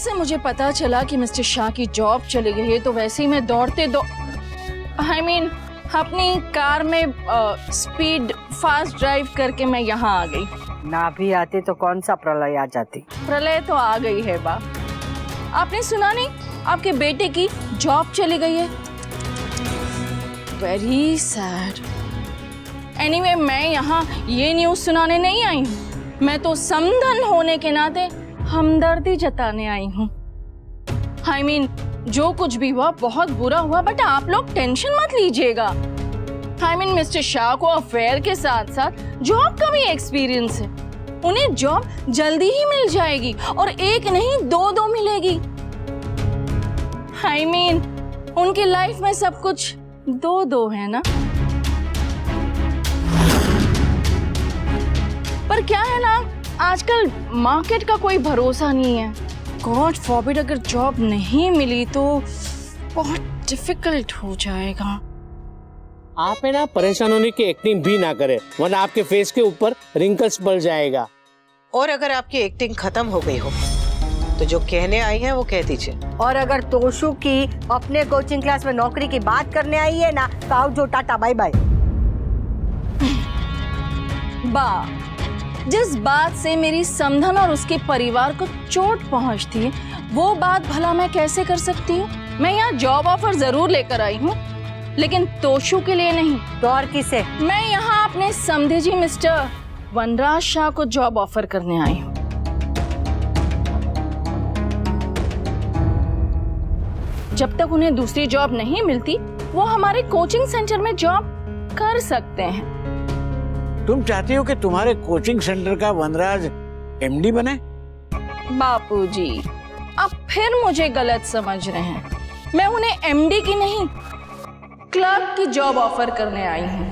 जैसे मुझे पता चला कि मिस्टर शाह की जॉब चली गई है तो वैसे ही मैं दौड़ते अपनी कार में स्पीड फास्ट ड्राइव करके मैं यहाँ आ गई। ना भी आते तो कौन सा प्रलय आ जाती। प्रलय तो आ गई है बा। आपने सुना नहीं, आपके बेटे की जॉब चली गई है। Very sad. एनीवे, मैं यहाँ ये न्यूज़ सुनाने नहीं आई हूँ। मैं तो समधन होने के नाते हमदर्दी जताने आई हूँ। जो कुछ भी हुआ बहुत बुरा हुआ, बट आप लोग टेंशन मत लीजिएगा। मिस्टर शाह को अफेयर के साथ साथ जॉब का भी एक्सपीरियंस है। उन्हें जॉब जल्दी ही मिल जाएगी और एक नहीं दो मिलेगी। उनकी लाइफ में सब कुछ दो है ना। पर क्या है ना, आजकल मार्केट का कोई भरोसा नहीं है। गॉड फॉरबिड अगर जॉब नहीं मिली तो बहुत डिफिकल्ट हो जाएगा। आप है ना परेशान होने की एक्टिंग भी ना करें, वरना आपके फेस के ऊपर रिंकल्स बढ़ जाएगा। और अगर आपकी एक्टिंग खत्म हो गई हो तो जो कहने आई है वो कह दीजिए। और अगर तोशु की अपने कोचिंग क्लास में नौकरी की बात करने आई है ना तो आओ जो, टाटा बाय बाय। जिस बात से मेरी समधन और उसके परिवार को चोट पहुंचती है वो बात भला मैं कैसे कर सकती हूँ। मैं यहाँ जॉब ऑफर जरूर लेकर आई हूँ, लेकिन तोशु के लिए नहीं। तो और किसे? मैं यहाँ अपने समधे जी मिस्टर वनराज शाह को जॉब ऑफर करने आई हूँ। जब तक उन्हें दूसरी जॉब नहीं मिलती वो हमारे कोचिंग सेंटर में जॉब कर सकते हैं। तुम चाहती हो कि तुम्हारे कोचिंग सेंटर का वनराज एमडी बने? बापूजी, अब फिर मुझे गलत समझ रहे हैं। मैं उन्हें एमडी की नहीं, क्लर्क की जॉब ऑफर करने आई हूँ।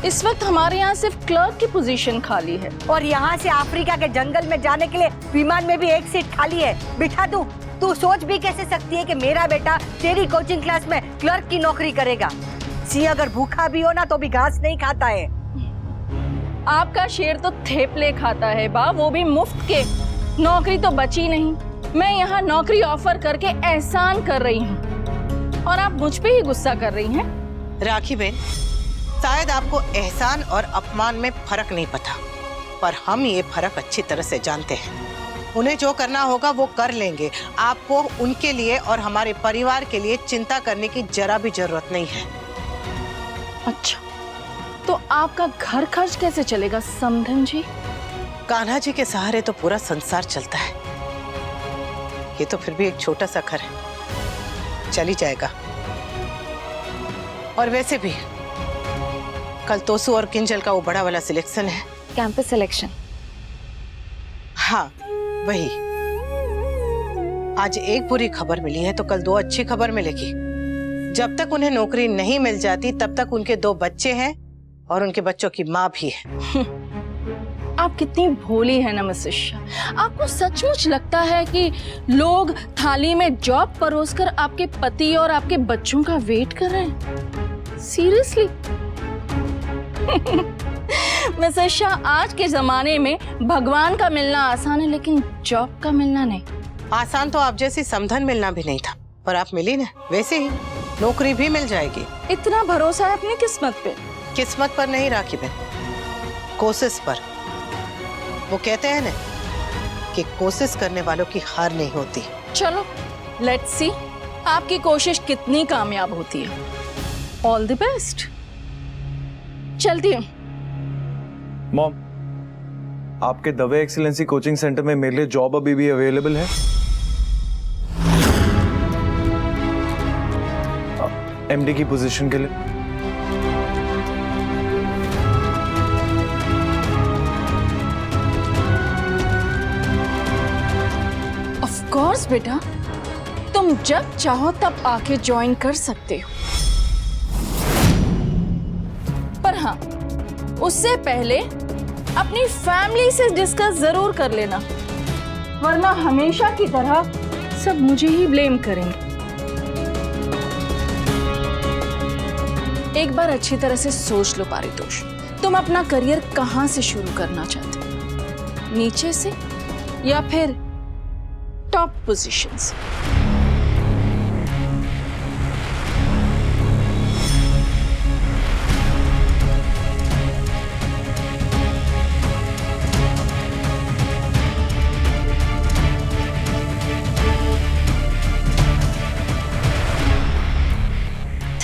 इस वक्त हमारे यहाँ सिर्फ क्लर्क की पोजीशन खाली है और यहाँ से अफ्रीका के जंगल में जाने के लिए विमान में भी एक सीट खाली है। बिठा दूं? तू सोच भी कैसे सकती है कि मेरा बेटा तेरी कोचिंग क्लास में क्लर्क की नौकरी करेगा? सिंह अगर भूखा भी हो ना तो भी घास नहीं खाता है। आपका शेर तो थेपले खाता है बा, वो भी मुफ्त के। नौकरी तो बची नहीं। मैं यहाँ नौकरी ऑफर करके एहसान कर रही हूँ और आप मुझ पे ही गुस्सा कर रही हैं। राखी बहन, शायद आपको एहसान और अपमान में फर्क नहीं पता, पर हम ये फर्क अच्छी तरह से जानते हैं। उन्हें जो करना होगा वो कर लेंगे। आपको उनके लिए और हमारे परिवार के लिए चिंता करने की जरा भी जरूरत नहीं है। अच्छा, तो आपका घर खर्च कैसे चलेगा समधन जी? कान्हा जी के सहारे तो पूरा संसार चलता है। ये तो फिर भी एक छोटा सा घर है, चल ही जाएगा। और वैसे भी कल तोसु और किंजल का वो बड़ा वाला सिलेक्शन है, कैंपस सिलेक्शन। हाँ वही। आज एक बुरी खबर मिली है तो कल दो अच्छी खबर मिलेगी। जब तक उन्हें नौकरी नहीं मिल जाती तब तक उनके दो बच्चे हैं और उनके बच्चों की माँ भी है। आप कितनी भोली है ना मिसेस शाह। आपको सचमुच लगता है कि लोग थाली में जॉब परोसकर आपके पति और आपके बच्चों का वेट कर रहे हैं? सीरियसली? मिसेस शाह, आज के जमाने में भगवान का मिलना आसान है लेकिन जॉब का मिलना नहीं। आसान तो आप जैसी समधन मिलना भी नहीं था, पर आप मिली ना। वैसे ही नौकरी भी मिल जाएगी। इतना भरोसा है अपनी किस्मत पे? किस्मत पर नहीं राखी बहन, कोशिश पर। वो कहते हैं ना कि कोशिश करने वालों की हार नहीं होती। चलो लेट्स सी आपकी कोशिश कितनी कामयाब होती है। All the best. चलती हूँ। मॉम, आपके दवे एक्सीलेंसी कोचिंग सेंटर में मेरे लिए जॉब अभी भी अवेलेबल है? एमडी की पोजीशन के लिए। ऑफ कोर्स बेटा, तुम जब चाहो तब आके ज्वाइन कर सकते हो। पर हाँ, उससे पहले अपनी फैमिली से डिस्कस जरूर कर लेना, वरना हमेशा की तरह सब मुझे ही ब्लेम करेंगे। एक बार अच्छी तरह से सोच लो पारितोष, तुम अपना करियर कहाँ से शुरू करना चाहते हो, नीचे से या फिर टॉप पोजीशन से?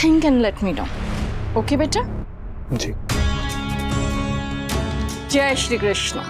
Think and let me know. Okay बेटा? जी। जय Shri Krishna.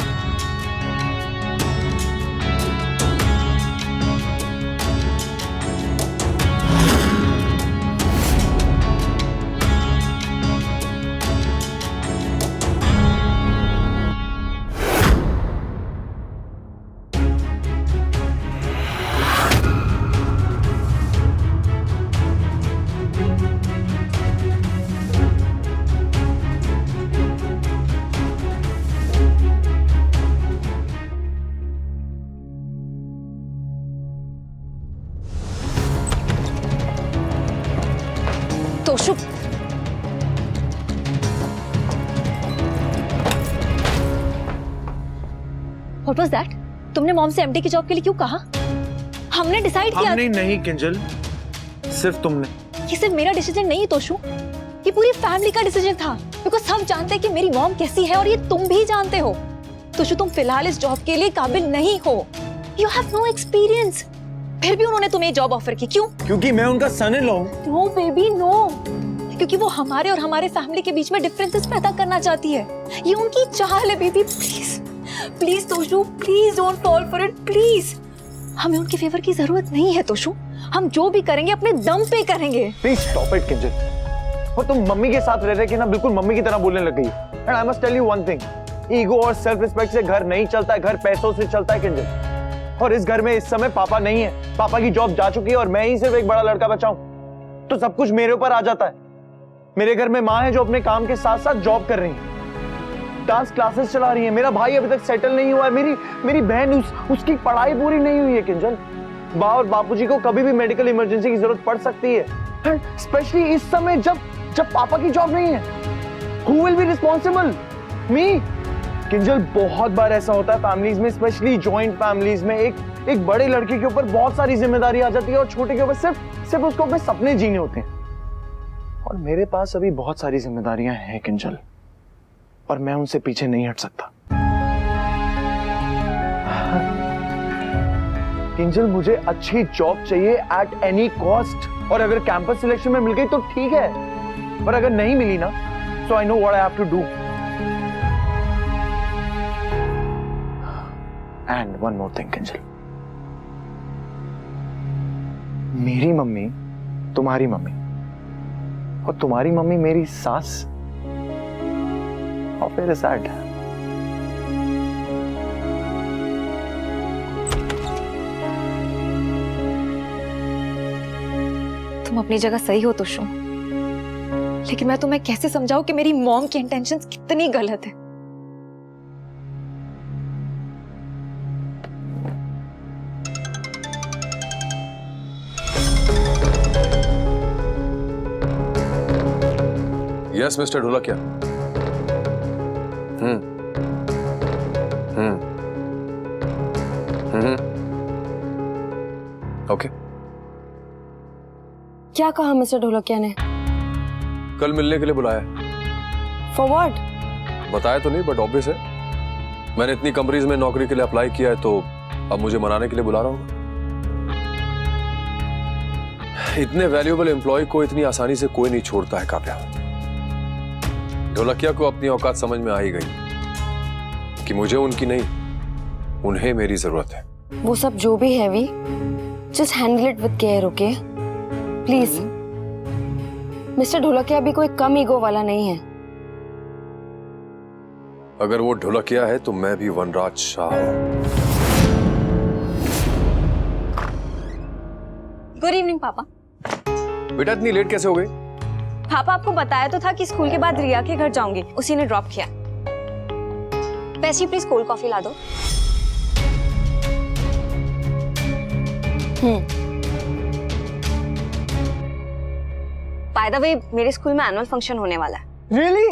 Toshu, What was that? तुमने मॉम से एमडी की जॉब के लिए क्यों कहा? हमने डिसाइड किया। हमने नहीं किंजल, सिर्फ तुमने। ये सिर्फ मेरा डिसीजन नहीं तोशु, ये पूरी फैमिली का डिसीजन था। बिकॉज सब जानते हैं कि मेरी मॉम कैसी है और ये तुम भी जानते हो। तोशु, तुम फिलहाल इस जॉब के लिए काबिल नहीं हो। You have no experience. फिर भी उन्होंने तुम्हें जॉब ऑफर की, क्यों? क्योंकि मैं उनका सन इन लॉ हूं। नो बेबी नो, क्योंकि वो हमारे और हमारे फैमिली के बीच में डिफरेंसेस पैदा करना चाहती है। ये उनकी चाल है baby. Please please Toshu, please don't fall for it please. हमें उनके फेवर की जरूरत नहीं है तोशु। हम जो भी करेंगे अपने दम पे करेंगे। Please stop it Kinjal. और तुम मम्मी के साथ रह रहे कि ना बिल्कुल मम्मी की तरह बोलने लग गई। And I must tell you one thing, ego और सेल्फ रिस्पेक्ट से घर नहीं चलता है, घर पैसों से चलता है किंजल। और इस घर में इस समय पापा नहीं है, पापा की जॉब जा चुकी है और मैं ही सिर्फ एक बड़ा लड़का बचा हूं, तो सब कुछ मेरे ऊपर आ जाता है। मेरे घर में माँ है जो अपने काम के साथ साथ जॉब कर रही है, डांस क्लासेस चला रही है। मेरा भाई अभी तक सेटल नहीं हुआ है। मेरी बहन उसकी पढ़ाई पूरी नहीं हुई है किंजल। बा और बापूजी को कभी भी मेडिकल इमरजेंसी की जरूरत पड़ सकती है, स्पेशली इस समय जब पापा की जॉब नहीं है। Who will be responsible? Me. Kinjal, बहुत बार ऐसा होता है फैमिलीज में, स्पेशली जॉइंट फैमिलीज में, एक बड़े लड़के के ऊपर बहुत सारी जिम्मेदारी आ जाती है और छोटे के ऊपर सिर्फ उसको अपने सपने जीने होते हैं। और मेरे पास अभी बहुत सारी जिम्मेदारियां हैं किंजल, और मैं उनसे पीछे नहीं हट सकता। किंजल, मुझे अच्छी जॉब चाहिए एट एनी कॉस्ट। और अगर कैंपस सिलेक्शन में मिल गई तो ठीक है, पर अगर नहीं मिली ना, so I know what I have to do. And one more thing Kinjal, मेरी मम्मी तुम्हारी मम्मी और तुम्हारी मम्मी मेरी सास, और फिर सैड। तुम अपनी जगह सही हो तोशु, लेकिन मैं तुम्हें कैसे समझाऊं कि मेरी मॉम की इंटेंशंस कितनी गलत है। Yes mister Dholakia. ओके। क्या कहा मिस्टर ढोलकिया ने? कल मिलने के लिए बुलाया। For what? बताया तो नहीं, बट ऑब्वियस है, मैंने इतनी कंपनीज में नौकरी के लिए अप्लाई किया है, तो अब मुझे मनाने के लिए बुला रहा हूँ। इतने वैल्यूएबल एम्प्लॉय को इतनी आसानी से कोई नहीं छोड़ता है काव्या। ढोलकिया को अपनी औकात समझ में आ ही गई कि मुझे उनकी नहीं, उन्हें मेरी जरूरत है। वो सब जो भी है we, just handle it with care, okay? Please. Mister Dholakia भी कोई कम ईगो वाला नहीं है। अगर वो ढोलकिया है तो मैं भी वनराज शाह हूं। गुड इवनिंग पापा। बेटा इतनी लेट कैसे हो गई? पापा, आपको बताया तो था कि स्कूल के बाद रिया के घर जाऊंगी, उसी ने ड्रॉप किया। वैसे प्लीज कोल्ड कॉफी ला दो। बाय द वे, मेरे स्कूल में एनुअल फंक्शन होने वाला है। रियली?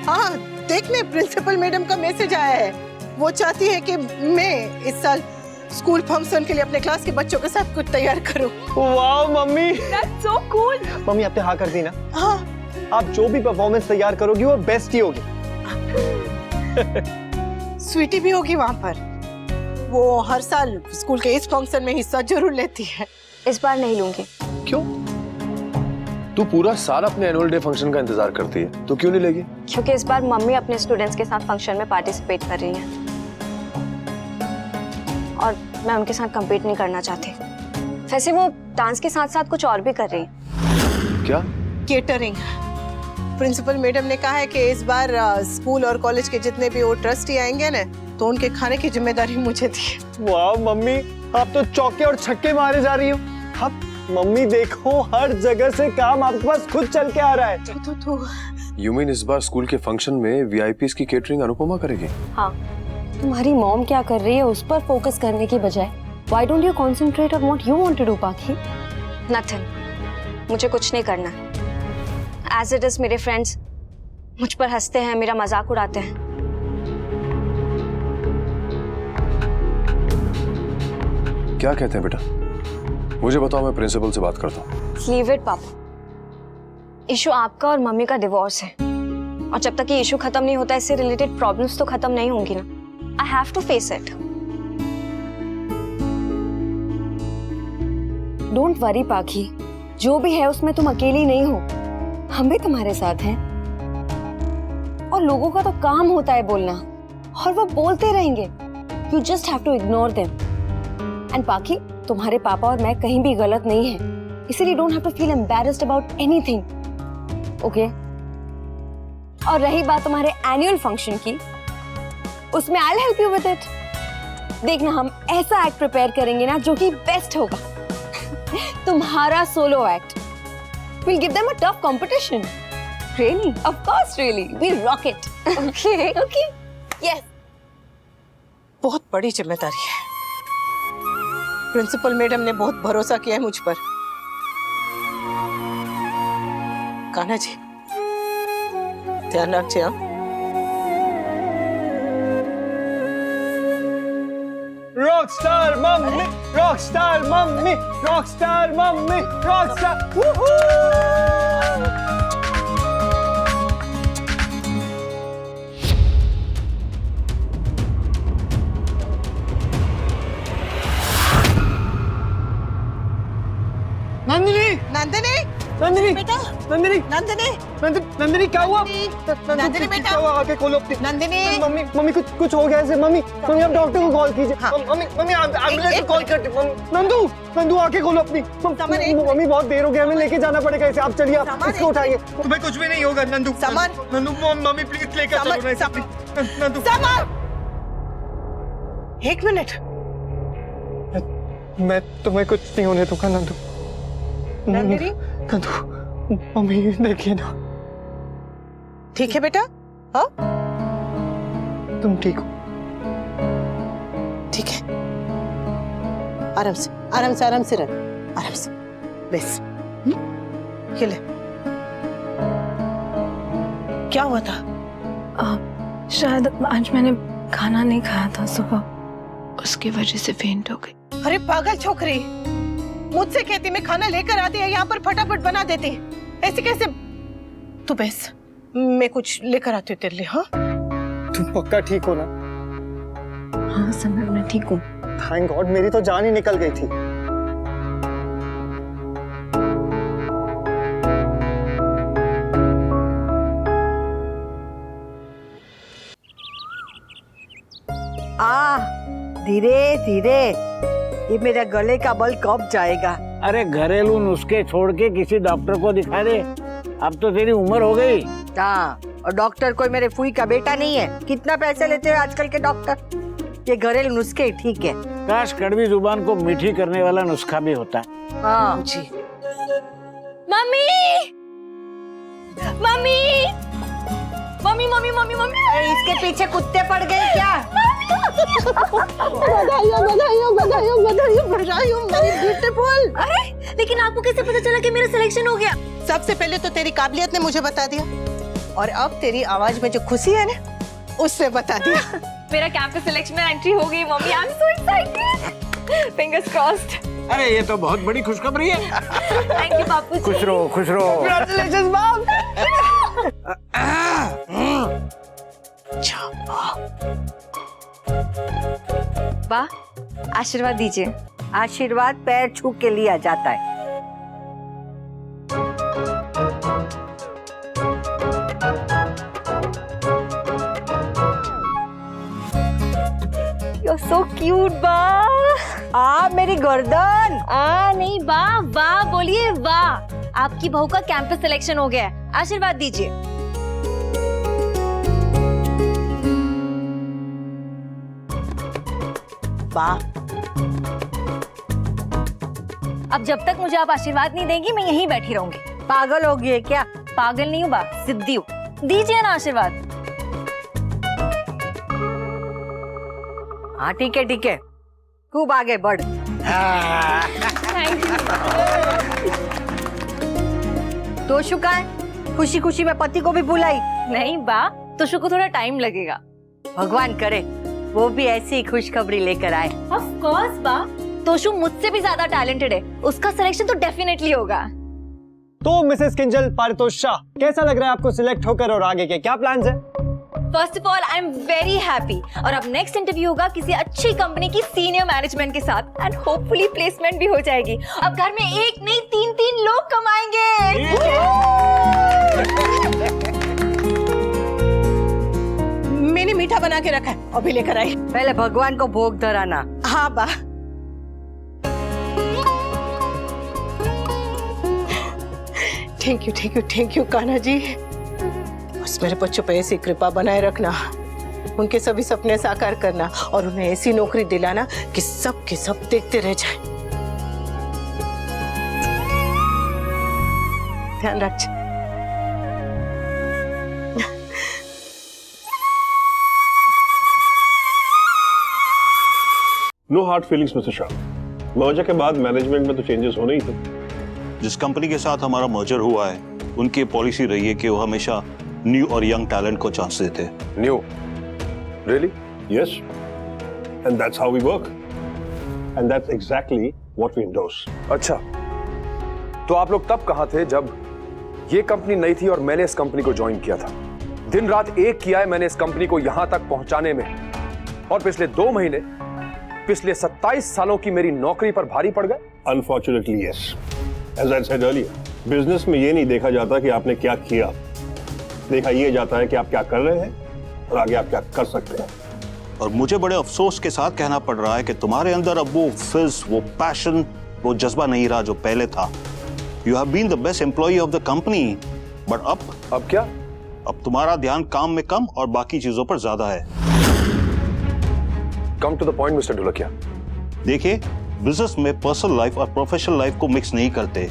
हाँ, देखने प्रिंसिपल मैडम का मैसेज आया है। वो चाहती है कि मैं इस साल स्कूल फंक्शन के लिए अपने क्लास के बच्चों के साथ कुछ तैयार करूं। वाह mummy, That's so cool. Mummy आपने हाँ कर दी ना? हाँ, आप जो भी परफॉर्मेंस तैयार करोगी वो बेस्ट ही होगी। स्वीटी भी होगी वहाँ पर। वो हर साल स्कूल के इस फंक्शन में हिस्सा जरूर लेती है। इस बार नहीं लूंगी। क्यों? तू पूरा साल अपने एनुअल डे फंक्शन का इंतजार करती है, तो क्यों नहीं लेगी? क्योंकि इस बार मम्मी अपने स्टूडेंट्स के साथ फंक्शन में पार्टिसिपेट कर रही हैं और मैं उनके साथ compete नहीं करना चाहती। वैसे वो डांस के साथ साथ कुछ और भी कर रही हैं। क्या? केटरिंग। प्रिंसिपल मैडम ने कहा है कि इस बार स्कूल और कॉलेज के जितने भी वो ट्रस्टी आएंगे ना, तो उनके खाने की जिम्मेदारी मुझे दी। वाह मम्मी, आप तो चौके और छक्के मारे जा रही हो। अब मम्मी देखो, हर जगह से काम आपके पास खुद चल के आ रहा है। तो यू मीन इस बार स्कूल के फंक्शन में वीआईपीज़ की केटरिंग अनुपमा करेगी? हाँ, तुम्हारी मॉम क्या कर रही है उस पर फोकस करने की बजाय Why don't you concentrate on what you want to do, पाखी? Nothing. मुझे कुछ नहीं करना। As it is, मेरे फ्रेंड्स मुझ पर हंसते हैं, मेरा मजाक उड़ाते हैं। क्या कहते हैं बेटा? मुझे बताओ, मैं प्रिंसिपल से बात करता हूँ। Leave it, पापा। इशू आपका और मम्मी का डिवोर्स है और जब तक ये इशू खत्म नहीं होता, इससे रिलेटेड प्रॉब्लम्स तो खत्म नहीं होंगी ना। I have to face it. Don't worry, पाखी। जो भी है उसमें तुम अकेली नहीं हो, हम भी तुम्हारे साथ हैं। और लोगों का तो काम होता है बोलना, और वो बोलते रहेंगे। You just have to ignore them. And पाखी, तुम्हारे पापा और मैं कहीं भी गलत नहीं हैं, इसीलिए don't have to feel embarrassed about anything. Okay? और रही बात तुम्हारे एनुअल फंक्शन की, उसमें I'll help you with it. देखना, हम ऐसा एक्ट प्रिपेयर करेंगे ना जो कि बेस्ट होगा। तुम्हारा solo act. We'll give them a tough competition. Really? Of course, really. We'll rock it. Okay. Okay. Yes. बहुत बड़ी जिम्मेदारी है। प्रिंसिपल मैडम ने बहुत भरोसा किया है मुझ पर। कान्हा जी, ध्यान रखिए। Rockstar mummy, Rockstar mummy, Rockstar mummy, Rockstar. Nandini, Nandini, Nandini, बेटा, नंदिनी, नंदिनी, नंदिनी क्या हुआ? नंदिनी बेटा, क्या हुआ? आके खोलो अपनी। नंदिनी, मम्मी, मम्मी कुछ हो गया ऐसे। मम्मी, मम्मी आप डॉक्टर को कॉल कीजिए। हाँ। मम्मी, मम्मी एम्बुलेंस को कॉल करते। नंदू, नंदू आके खोलो अपनी। मम्मी बहुत देर हो गया, हमें लेके जाना पड़ेगा इसे। आप चलिए, आप इसको उठाइए। तुम्हें कुछ भी नहीं होगा नंदू। नंदू, मम्मी प्लीज लेकर चलो ना इसे। नंदू, एक मिनट। मैं तुम्हें कुछ नहीं होने दूंगा नंदू। नंदिनी, नंदू, मम्मी देखिए ना। ठीक है बेटा? हाँ, तुम ठीक हो? ठीक है। आराम से, आराम से, आराम से रह, आराम से। बस, ये ले। क्या हुआ था? शायद आज मैंने खाना नहीं खाया था सुबह, उसकी वजह से फेंट हो गई। अरे पागल छोकरी, मुझसे कहती मैं खाना लेकर आती है, यहाँ पर फटाफट बना देती। ऐसे कैसे? तू बस, मैं कुछ लेकर आती हूँ तेरे लिए। हाँ, तुम पक्का ठीक हो ना? हाँ समर, मैं ठीक हूँ। थैंक गॉड, मेरी तो जान ही निकल गई थी। धीरे धीरे, ये मेरा गले का बल कब जाएगा? अरे घरेलू नुस्खे छोड़ के किसी डॉक्टर को दिखा दे। अब तो तेरी उम्र हो गई। हाँ, और डॉक्टर कोई मेरे फूई का बेटा नहीं है। कितना पैसे लेते हैं आजकल के डॉक्टर? ये घरेलू नुस्खे ठीक है। काश कड़वी जुबान को मीठी करने वाला नुस्खा भी होता। हाँ जी। Mummy, mummy, mummy, mummy, mummy, mummy. अरे इसके पीछे कुत्ते पड़ गए क्या? बधाइयों, बधाइयों, बधाइयों, बधाइयों, बधाइयों मेरी ब्यूटीफुल। अरे लेकिन आपको कैसे पता चला कि मेरा सिलेक्शन हो गया? सबसे पहले तो तेरी काबिलियत ने मुझे बता दिया। और अब तेरी आवाज में जो खुशी है ना, उससे बता दिया। मेरा कैंपस सिलेक्शन में एंट्री हो गई mummy, I am so excited. Fingers crossed. अरे ये तो बहुत बड़ी खुशखबरी है। थैंक यू बापू जी। खुश रहो, खुश रहो। Congratulations, mom. बा, आशीर्वाद दीजिए। आशीर्वाद पैर छू के लिया जाता है। You're so cute बा। मेरी गर्दन। नहीं बा, वाह बोलिए वाह। आपकी बहू का कैंपस सिलेक्शन हो गया है, आशीर्वाद दीजिए। वाह, अब जब तक मुझे आप आशीर्वाद नहीं देंगी मैं यहीं बैठी रहूंगी। पागल होगी है क्या? पागल नहीं हूँ बा, सिद्धि हूँ। दीजिए ना आशीर्वाद। हाँ ठीक है ठीक है, खूब आगे बढ़। तो शुका है, खुशी खुशी में पति को भी बुलाई। नहीं बा, तुषु को थोड़ा टाइम लगेगा। भगवान करे वो भी ऐसी ही खुशखबरी लेकर आए। ऑफ कोर्स बा, तोशु मुझसे भी ज्यादा टैलेंटेड है, उसका सिलेक्शन तो डेफिनेटली होगा। तो मिसेस किंजल पारितोष शाह, कैसा लग रहा है आपको सिलेक्ट होकर और आगे के क्या प्लान्स हैं? First of all I am very happy, और अब नेक्स्ट इंटरव्यू होगा किसी अच्छी कंपनी की सीनियर मैनेजमेंट के साथ, एंड होपफुली प्लेसमेंट भी हो जाएगी। अब घर में एक नहीं 3-3 लोग कमाएंगे। मैंने मीठा बना के रखा है, अभी लेकर आई। पहले भगवान को भोग धराना। हाँ बा। Thank you Kanha ji. बस मेरे बच्चों पे ऐसी कृपा बनाए रखना, उनके सभी सपने साकार करना और उन्हें ऐसी नौकरी दिलाना कि सब के सब देखते रह जाएं। ध्यान रख। No hard feelings mister Shah. Merger के बाद मैनेजमेंट में तो चेंजेस होने ही थे। जिस कंपनी के साथ हमारा मर्जर हुआ है, उनकी पॉलिसी रही है कि वो हमेशा न्यू और यंग टैलेंट को चांस देते हैं। New? Really? Yes. And that's how we work. And that's exactly what we endorse. अच्छा, तो आप लोग तब कहां थे जब ये कंपनी नई थी और मैंने इस कंपनी को ज्वाइन किया था? दिन रात एक किया है मैंने इस कंपनी को यहां तक पहुंचाने में, और पिछले 2 महीने, पिछले 27 सालों की मेरी नौकरी पर भारी पड़ गए। Unfortunately yes. As I said earlier, business में ये नहीं देखा जाता कि आपने क्या किया, देखा ये जाता है कि आप क्या कर रहे हैं और आगे आप क्या कर सकते हैं। और मुझे बड़े अफसोस के साथ कहना पड़ रहा है कि तुम्हारे अंदर अब वो फिज़, वो पैशन, वो जज्बा नहीं रहा जो पहले था। You have been the best employ of the company, but अब क्या? अब तुम्हारा ध्यान काम में कम और बाकी चीजों पर ज्यादा है। Come to the point mister Dholakia. देखिए, बिजनेस में पर्सनल लाइफ और प्रोफेशनल लाइफ को मिक्स नहीं करते,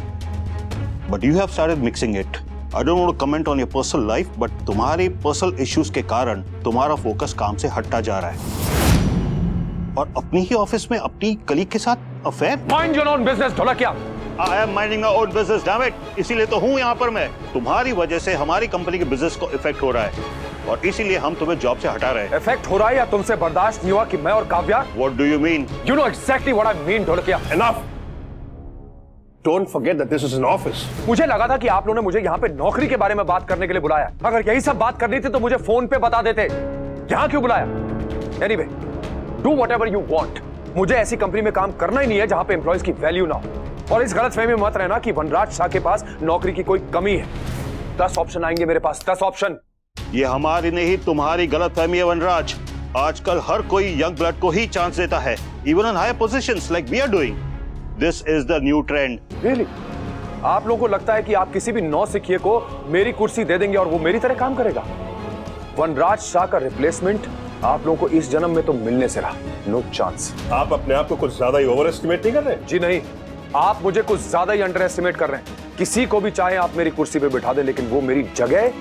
but you have started mixing it. I don't want to comment on your personal life, but तुम्हारे पर्सनल इश्यूज के कारण तुम्हारा फोकस काम से हटता जा रहा है और अपनी ही ऑफिस में अपनी कलीग के साथ affair. Mind your own business Dholakia. I am minding my own business, damn it. इसीलिए तो हूं यहाँ पर मैं। तुम्हारी वजह से हमारी कंपनी के बिजनेस को इफेक्ट हो रहा है और इसीलिए हम तुम्हें जॉब से हटा रहे हैं। इफेक्ट हो रहा है या तुमसे बर्दाश्त नहीं हुआ कि मैं और Kavya? What do you mean? You know exactly what I mean, Dholakia. Enough. Don't forget that this is an office. मुझे लगा था कि आप लोगों ने मुझे यहाँ पे नौकरी के बारे में बात करने के लिए बुलाया। अगर यही सब बात करनी थी तो मुझे फोन पे बता देते। यहाँ क्यों बुलाया? Anyway, do whatever you want. मुझे ऐसी कंपनी में काम करना ही नहीं है जहाँ पे एम्प्लॉयज की वैल्यू ना हो। और इस गलतफहमी में मत रहना कि वनराज शाह के पास नौकरी की कोई कमी है। 10 ऑप्शन आएंगे मेरे पास, 10 ऑप्शन। ये हमारी नहीं तुम्हारी गलतफहमी है वनराज। आजकल हर कोई यंग ब्लड को ही चांस देता है, even in high positions like we are doing. This is the new trend. Really? आप लोगों को लगता है कि आप किसी भी नौसिखिए को मेरी कुर्सी दे देंगे और वो मेरी तरह काम करेगा? वनराज शाह का रिप्लेसमेंट आप लोगों को इस जन्म में तो मिलने से रहा। No chance. आप अपने आप को कुछ ज्यादा ही ओवर एस्टिमेट नहीं कर रहे? जी नहीं, आप मुझे कुछ ज्यादा ही अंडर एस्टिमेट कर रहे हैं। किसी को भी चाहे आप मेरी कुर्सी पे बिठा दें, लेकिन वो मेरी जगह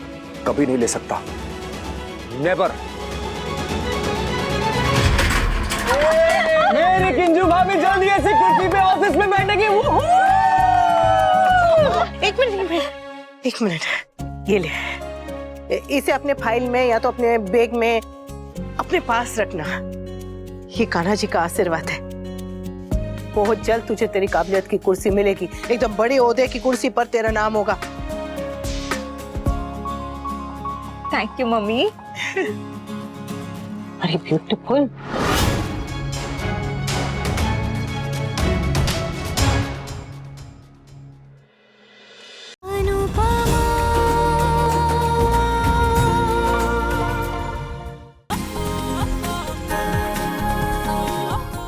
कभी नहीं ले सकता। नेवर। मेरी किंजू भाभी जल्दी ऐसी कुर्सी पे ऑफिस में बैठेगी। एक मिनट, ये ले इसे अपने फाइल में या तो अपने बैग में अपने पास रखना। ये कान्हा जी का आशीर्वाद है। बहुत जल्द तुझे तेरी काबिलियत की कुर्सी मिलेगी, एकदम बड़े ओहदे की कुर्सी पर तेरा नाम होगा। Thank you mummy. Very beautiful.